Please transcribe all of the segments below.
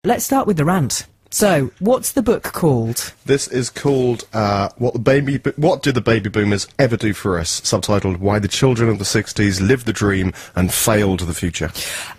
Let's start with the rant. So, what's the book called? This is called What Did the Baby Boomers Ever Do for Us? Subtitled Why the Children of the 60s Lived the Dream and Failed the Future.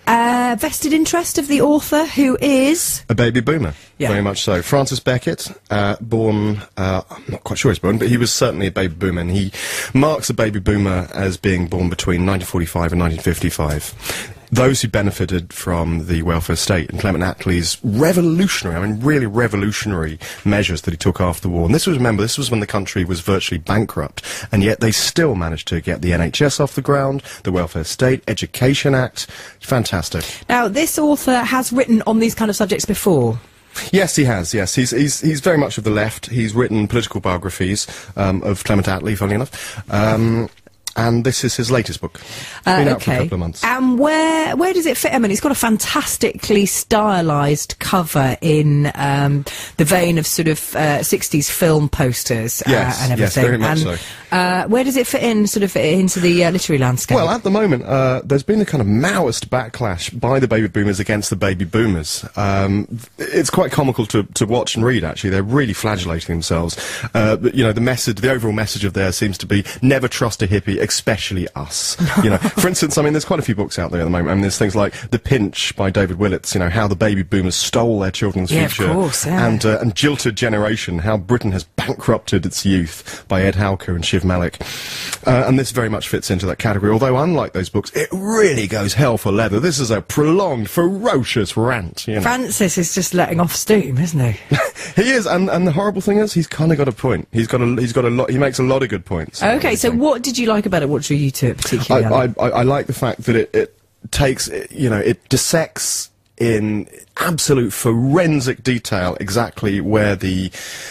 Vested interest of the author, who is... A baby boomer, Yeah. very much so. Francis Beckett, born, I'm not quite sure he was born, but he was certainly a baby boomer, and he marks a baby boomer as being born between 1945 and 1955. Those who benefited from the welfare state and Clement Attlee's revolutionary, I mean really revolutionary measures that he took after the war. And this was, remember, this was when the country was virtually bankrupt, and yet they still managed to get the NHS off the ground, the Welfare State, Education Act. Fantastic. Now, this author has written on these kind of subjects before. Yes, he has, yes. He's very much of the left. He's written political biographies of Clement Attlee, funnily enough. And this is his latest book. It's been out for a couple of months. And where does it fit? I mean, it's got a fantastically stylised cover in the vein of sort of 60s film posters Yes, and everything. yes, very much so. Where does it fit in, sort of, into the literary landscape? Well, at the moment, there's been a kind of Maoist backlash by the baby boomers against the baby boomers. It's quite comical to watch and read, actually. They're really flagellating themselves. You know, the overall message of theirs seems to be never trust a hippie, especially us. You know, for instance, I mean, there's quite a few books out there at the moment. I mean, there's things like The Pinch by David Willits, you know, how the baby boomers stole their children's future. Of course, yeah. And Jilted Generation, how Britain has bankrupted its youth, by Ed Halker and Shiv Malik. And this very much fits into that category, although unlike those books, it really goes hell for leather. This is a prolonged, ferocious rant, you know. Francis is just letting off steam, isn't he? He is, and the horrible thing is, he's kind of got a point. He makes a lot of good points. Okay, so what did you like about it? What drew you to it particularly? I like the fact that it takes, you know, it dissects in absolute forensic detail exactly where the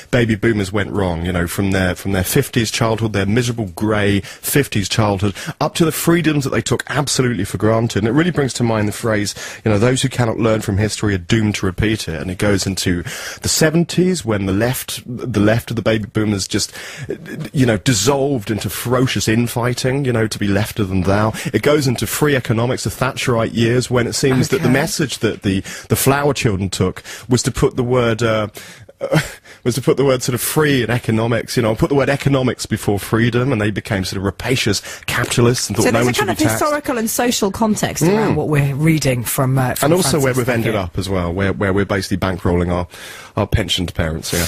baby boomers went wrong, you know, from their 50s childhood, their miserable grey 50s childhood, up to the freedoms that they took absolutely for granted. And it really brings to mind the phrase, you know, those who cannot learn from history are doomed to repeat it. And it goes into the 70s, when the left of the baby boomers just, you know, dissolved into ferocious infighting, you know, to be lefter than thou. It goes into free economics, the Thatcherite years, when it seems that the message that the flower children took was to put the word sort of free in economics, you know, put the word economics before freedom, and they became sort of rapacious capitalists and thought no one should be taxed. So there's a kind of historical and social context around what we're reading from and also Francis where we've Beckett. ended up as well, where we're basically bankrolling our pensioned parents, yeah.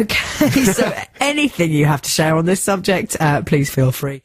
Okay, so anything you have to share on this subject, please feel free.